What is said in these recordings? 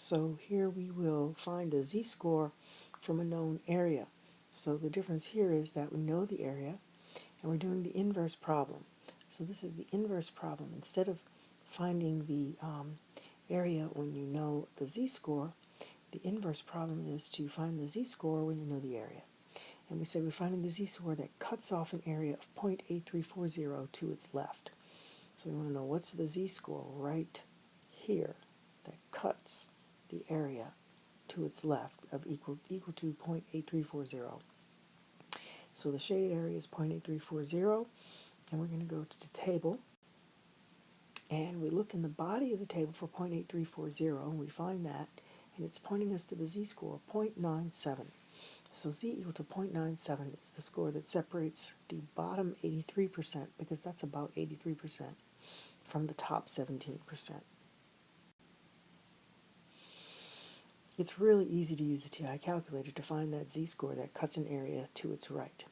So here we will find a z-score from a known area. So the difference here is that we know the area and we're doing the inverse problem. So this is the inverse problem. Instead of finding the area when you know the z-score, the inverse problem is to find the z-score when you know the area. And we say we're finding the z-score that cuts off an area of 0.8340 to its left. So we want to know what's the z-score right here that cuts the area to its left of equal to 0.8340. So the shaded area is 0.8340, and we're going to go to the table, and we look in the body of the table for 0.8340, and we find that, and it's pointing us to the z-score, 0.97. So z equal to 0.97 is the score that separates the bottom 83%, because that's about 83%, from the top 17%. It's really easy to use the TI calculator to find that z-score that cuts an area to its right.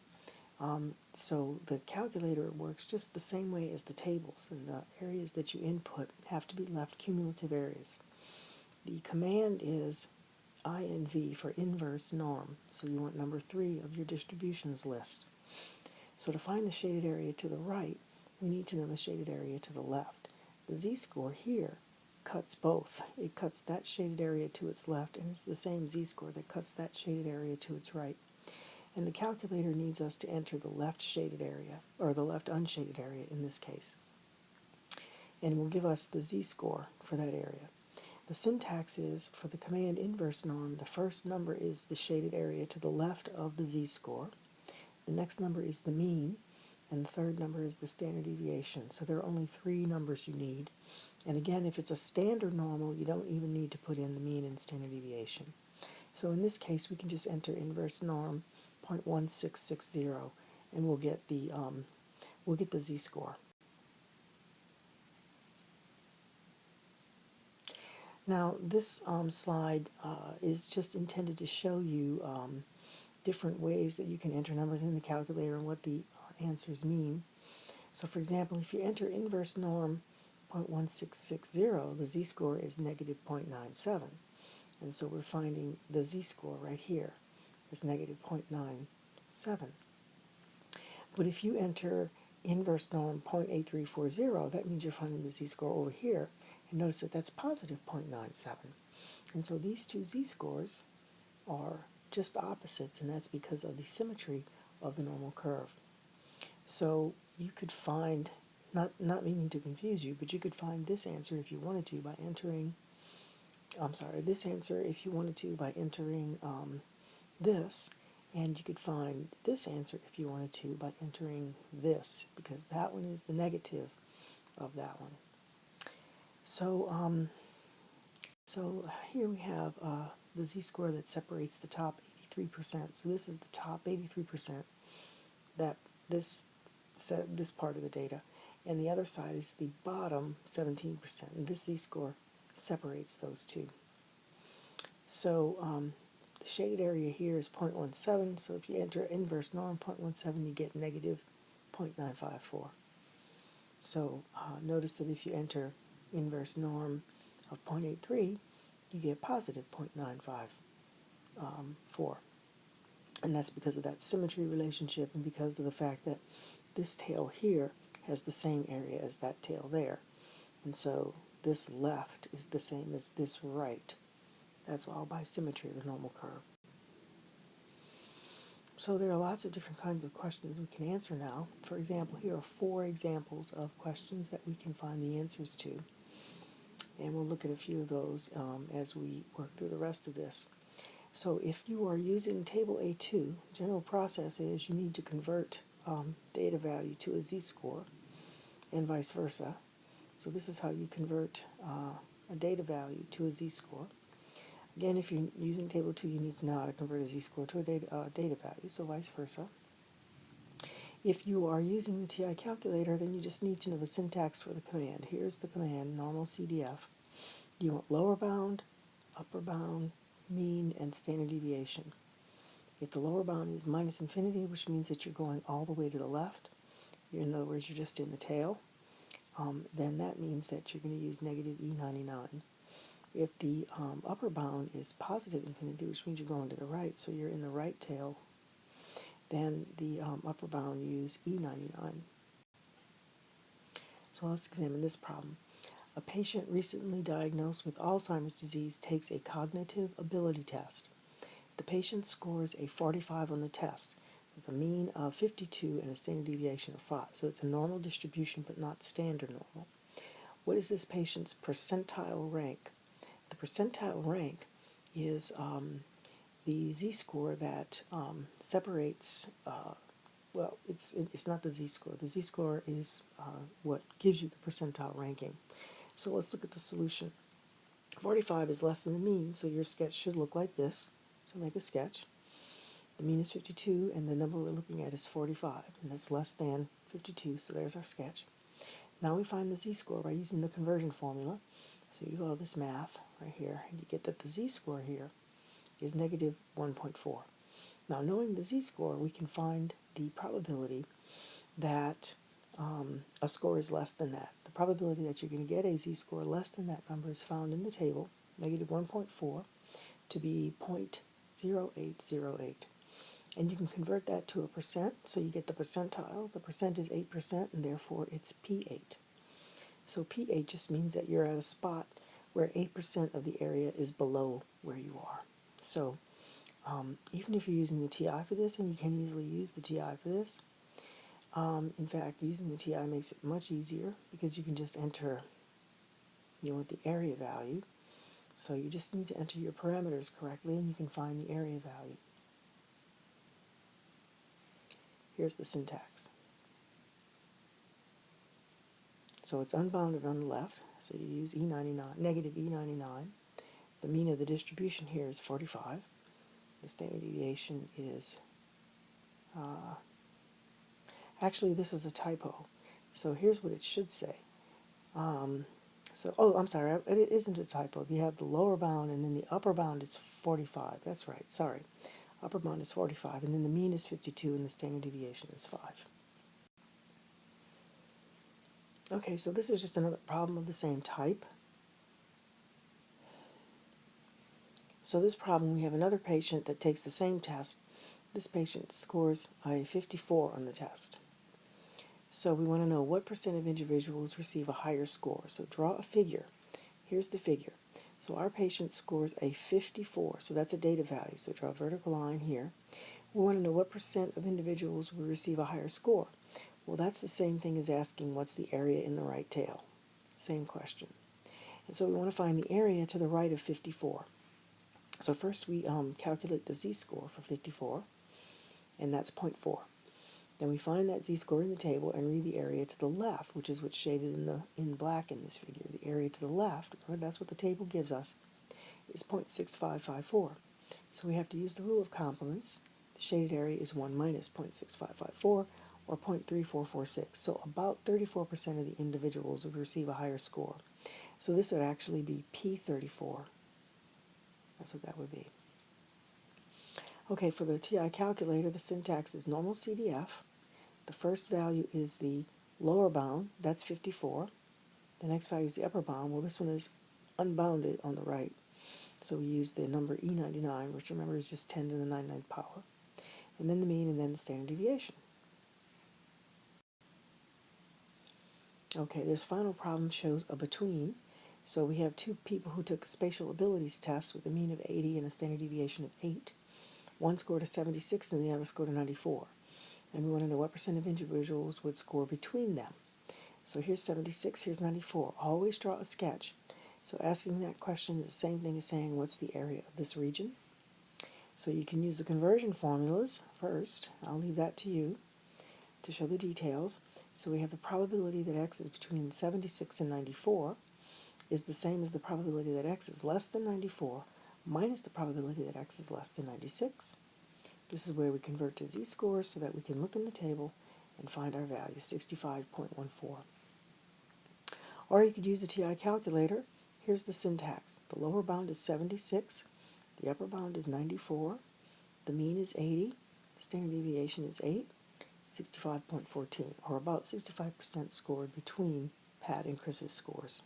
So the calculator works just the same way as the tables, and the areas that you input have to be left cumulative areas. The command is INV for inverse norm, so you want number 3 of your distributions list. So to find the shaded area to the right, we need to know the shaded area to the left. The z-score here cuts both. It cuts that shaded area to its left, and it's the same z-score that cuts that shaded area to its right. And the calculator needs us to enter the left shaded area, or the left unshaded area in this case. And it will give us the z-score for that area. The syntax is, for the command inverse norm, the first number is the shaded area to the left of the z-score. The next number is the mean, and the third number is the standard deviation. So there are only 3 numbers you need. And again, if it's a standard normal, you don't even need to put in the mean and standard deviation. So in this case, we can just enter inverse norm 0.1660, and we'll get the z-score. Now this slide is just intended to show you different ways that you can enter numbers in the calculator and what the answers mean. So for example, if you enter inverse norm 0.1660, the z-score is negative 0.97. And so we're finding the z-score right here is negative 0.97. But if you enter inverse norm 0.8340, that means you're finding the z-score over here. And notice that that's positive 0.97. And so these two z-scores are just opposites, and that's because of the symmetry of the normal curve. So you could find, not meaning to confuse you, but you could find this answer if you wanted to by entering, this answer if you wanted to by entering this, and you could find this answer if you wanted to by entering this, because that one is the negative of that one. So, so here we have the z-score that separates the top 83%. So this is the top 83%, that this part of the data, and the other side is the bottom 17%. And this z-score separates those two. So the shaded area here is 0.17. So if you enter inverse norm 0.17, you get negative 0.954. So notice that if you enter inverse norm of 0.83, you get positive 0.954. And that's because of that symmetry relationship and because of the fact that this tail here has the same area as that tail there. And so this left is the same as this right. That's all by symmetry of the normal curve. So there are lots of different kinds of questions we can answer now. For example, here are 4 examples of questions that we can find the answers to. And we'll look at a few of those as we work through the rest of this. So if you are using table A2, general process is you need to convert data value to a z-score and vice versa. So this is how you convert a data value to a z-score. Again, if you're using table 2, you need to know how to convert a z-score to a data value, so vice versa. If you are using the TI calculator, then you just need to know the syntax for the command. Here's the command, normal CDF. You want lower bound, upper bound, mean, and standard deviation. If the lower bound is minus infinity, which means that you're going all the way to the left, in other words, you're just in the tail, then that means that you're going to use negative E99. If the upper bound is positive infinity, which means you're going to the right, so you're in the right tail, then the upper bound use E99. So let's examine this problem. A patient recently diagnosed with Alzheimer's disease takes a cognitive ability test. The patient scores a 45 on the test with a mean of 52 and a standard deviation of 5. So it's a normal distribution but not standard normal. What is this patient's percentile rank? The percentile rank is the z-score that separates, well, it's not the z-score. The z-score is what gives you the percentile ranking. So let's look at the solution. 45 is less than the mean, so your sketch should look like this. So make a sketch. The mean is 52, and the number we're looking at is 45, and that's less than 52, so there's our sketch. Now we find the z-score by using the conversion formula. So you follow this math right here, and you get that the z-score here is negative 1.4. Now, knowing the z-score, we can find the probability that a score is less than that. The probability that you're going to get a z-score less than that number is found in the table, negative 1.4, to be 0.0808. And you can convert that to a percent, so you get the percentile. The percent is 8%, and therefore it's P8. So P8 just means that you're at a spot where 8% of the area is below where you are. So even if you're using the TI for this, and you can easily use the TI for this, in fact, using the TI makes it much easier because you can just enter, the area value. So you just need to enter your parameters correctly, and you can find the area value. Here's the syntax. So it's unbounded on the left, so you use E99, negative E99. The mean of the distribution here is 45. The standard deviation is, actually this is a typo. So here's what it should say. I'm sorry, it isn't a typo. You have the lower bound and then the upper bound is 45. That's right, sorry. Upper bound is 45, and then the mean is 52, and the standard deviation is 5. Okay, so this is just another problem of the same type. So this problem, we have another patient that takes the same test. This patient scores a 54 on the test. So we want to know what percent of individuals receive a higher score. So draw a figure. Here's the figure. So our patient scores a 54, so that's a data value. So draw a vertical line here. We want to know what percent of individuals will receive a higher score. Well, that's the same thing as asking what's the area in the right tail. Same question. And so we want to find the area to the right of 54. So first we calculate the z-score for 54, and that's 0.4. Then we find that z-score in the table and read the area to the left, which is what's shaded in black in this figure. The area to the left, that's what the table gives us, is 0.6554. So we have to use the rule of complements. The shaded area is 1 minus 0.6554, or 0.3446. So about 34% of the individuals would receive a higher score. So this would actually be P34. That's what that would be. Okay, for the TI calculator, the syntax is normal CDF. The first value is the lower bound, that's 54. The next value is the upper bound. Well, this one is unbounded on the right. So we use the number E99, which remember is just 10 to the 99th power. And then the mean, and then the standard deviation. Okay, this final problem shows a between. So we have two people who took a spatial abilities test with a mean of 80 and a standard deviation of 8. One scored a 76 and the other scored a 94. And we want to know what percent of individuals would score between them. So here's 76, here's 94. Always draw a sketch. So asking that question is the same thing as saying what's the area of this region. So you can use the conversion formulas first. I'll leave that to you to show the details. So we have the probability that x is between 76 and 94 is the same as the probability that x is less than 94 minus the probability that x is less than 96. This is where we convert to z-scores so that we can look in the table and find our value, 65.14. Or you could use the TI calculator. Here's the syntax. The lower bound is 76, the upper bound is 94, the mean is 80, the standard deviation is 8, 65.14, or about 65% scored between Pat and Chris's scores.